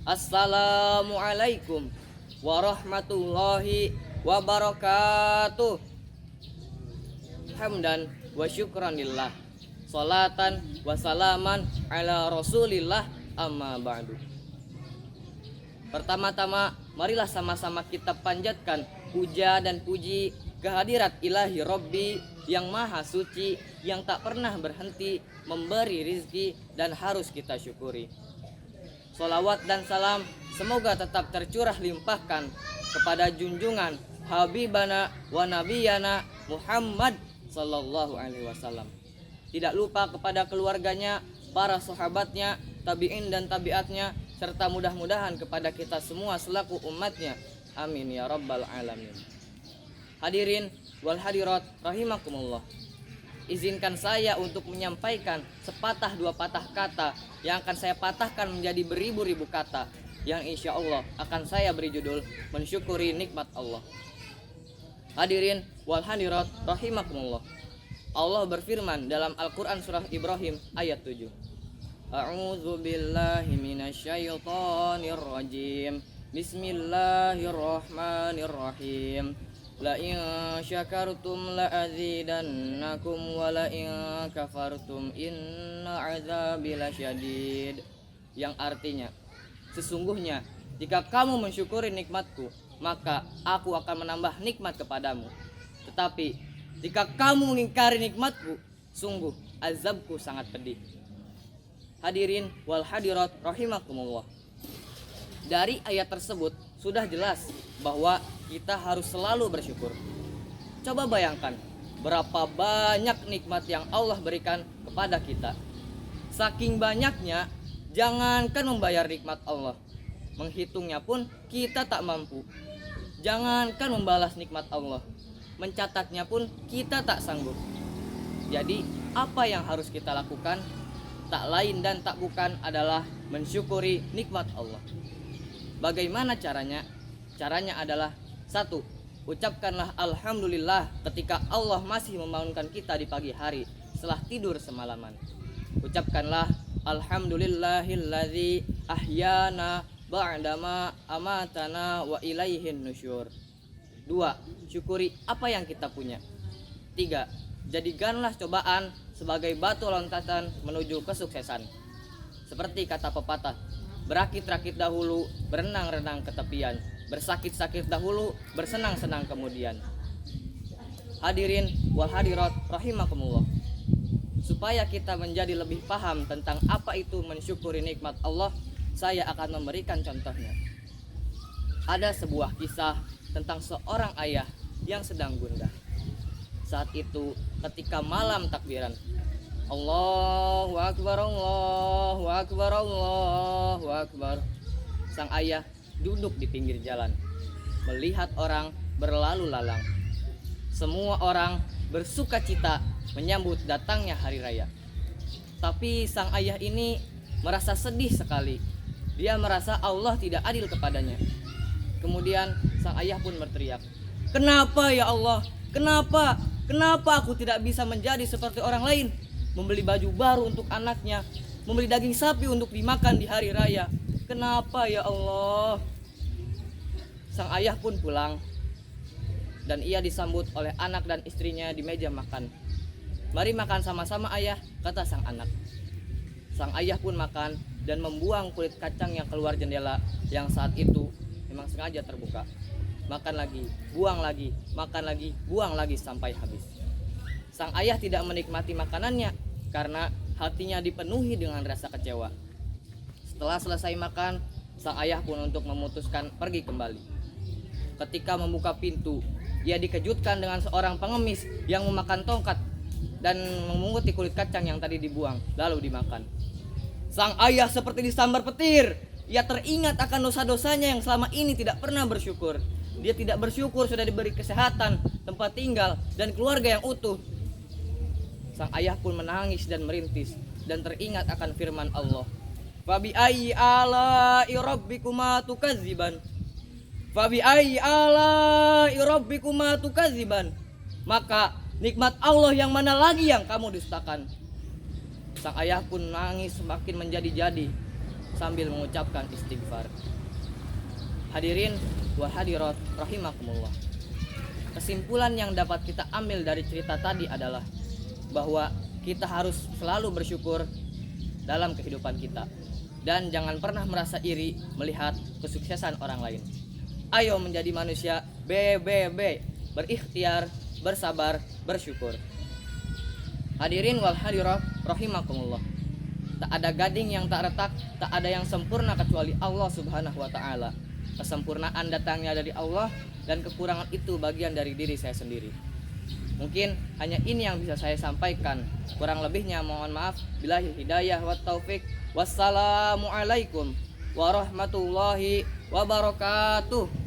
Assalamualaikum warahmatullahi wabarakatuh. Hamdan wa syukranillah. Salatan wa salaman ala rasulillah, amma ba'du. Pertama-tama marilah sama-sama kita panjatkan puja dan puji kehadirat ilahi Rabbi yang maha suci, yang tak pernah berhenti memberi rizki dan harus kita syukuri. Salawat dan salam semoga tetap tercurah limpahkan kepada junjungan Habibana wa Nabiyana Muhammad sallallahu alaihi wasallam. Tidak lupa kepada keluarganya, para sahabatnya, tabi'in dan tabi'atnya, serta mudah-mudahan kepada kita semua selaku umatnya. Amin ya rabbal alamin. Hadirin wal hadirat rahimakumullah. Izinkan saya untuk menyampaikan sepatah dua patah kata yang akan saya patahkan menjadi beribu-ribu kata, yang insya Allah akan saya beri judul mensyukuri nikmat Allah. Hadirin wal hadirat rahimakumullah. Allah berfirman dalam Al-Quran surah Ibrahim ayat 7. A'udzu billahi minasyaitonir rajim. Bismillahirrahmanirrahim. La in syakartum la azidannakum wa la in kafartum inna azabi lasyadid. Yang artinya, sesungguhnya jika kamu mensyukuri nikmatku, maka aku akan menambah nikmat kepadamu. Tetapi jika kamu mengingkari nikmatku, sungguh azabku sangat pedih. Hadirin wal hadirat rahimakumullah. Dari ayat tersebut sudah jelas bahwa kita harus selalu bersyukur. Coba bayangkan berapa banyak nikmat yang Allah berikan kepada kita. Saking banyaknya, jangankan membayar nikmat Allah, menghitungnya pun kita tak mampu. Jangankan membalas nikmat Allah, mencatatnya pun kita tak sanggup. Jadi apa yang harus kita lakukan? Tak lain dan tak bukan adalah mensyukuri nikmat Allah. Bagaimana caranya? Caranya adalah 1. Ucapkanlah alhamdulillah ketika Allah masih membangunkan kita di pagi hari setelah tidur semalaman. Ucapkanlah alhamdulillahilladzi ahyana ba'dama amatana wa ilaihin nusyur. 2. Syukuri apa yang kita punya. 3. Jadikanlah cobaan sebagai batu loncatan menuju kesuksesan. Seperti kata pepatah, berakit-rakit dahulu, berenang-renang ke tepian, bersakit-sakit dahulu, bersenang-senang kemudian. Hadirin wal hadirat rahimakumullah. Supaya kita menjadi lebih paham tentang apa itu mensyukuri nikmat Allah, saya akan memberikan contohnya. Ada sebuah kisah tentang seorang ayah yang sedang gundah. Saat itu ketika malam takbiran, Allahu akbar, Allahu akbar, Allahu akbar, sang ayah duduk di pinggir jalan melihat orang berlalu lalang. Semua orang bersuka cita menyambut datangnya hari raya. Tapi sang ayah ini merasa sedih sekali. Dia merasa Allah tidak adil kepadanya. Kemudian sang ayah pun berteriak, "Kenapa ya Allah? Kenapa? Kenapa aku tidak bisa menjadi seperti orang lain? Membeli baju baru untuk anaknya, membeli daging sapi untuk dimakan di hari raya. Kenapa ya Allah?" Sang ayah pun pulang dan ia disambut oleh anak dan istrinya di meja makan. "Mari makan sama-sama ayah," kata sang anak. Sang ayah pun makan dan membuang kulit kacang yang keluar jendela yang saat itu memang sengaja terbuka. Makan lagi, buang lagi, makan lagi, buang lagi sampai habis. Sang ayah tidak menikmati makanannya karena hatinya dipenuhi dengan rasa kecewa. Setelah selesai makan, sang ayah pun untuk memutuskan pergi kembali. Ketika membuka pintu, ia dikejutkan dengan seorang pengemis yang memakan tongkat dan memunguti kulit kacang yang tadi dibuang lalu dimakan. Sang ayah seperti disambar petir. Ia teringat akan dosa-dosanya yang selama ini tidak pernah bersyukur. Dia tidak bersyukur sudah diberi kesehatan, tempat tinggal, dan keluarga yang utuh. Sang ayah pun menangis dan merintis dan teringat akan firman Allah. Fabi ayyi ala'i rabbikuma tukadziban. Fabi ayyi ala'i rabbikuma tukadziban. Maka nikmat Allah yang mana lagi yang kamu dustakan? Sang ayah pun nangis semakin menjadi-jadi. sambil mengucapkan istighfar. Hadirin wa hadirat rahimakumullah. Kesimpulan yang dapat kita ambil dari cerita tadi adalah bahwa kita harus selalu bersyukur dalam kehidupan kita dan jangan pernah merasa iri melihat kesuksesan orang lain. Ayo menjadi manusia BBB, berikhtiar, bersabar, bersyukur. Hadirin wal hadirat rahimakumullah. Tak ada gading yang tak retak, tak ada yang sempurna kecuali Allah Subhanahu wa taala. Kesempurnaan datangnya dari Allah dan kekurangan itu bagian dari diri saya sendiri. Mungkin hanya ini yang bisa saya sampaikan. Kurang lebihnya mohon maaf. Billahi hidayah wa taufik. Wassalamualaikum warahmatullahi wabarakatuh.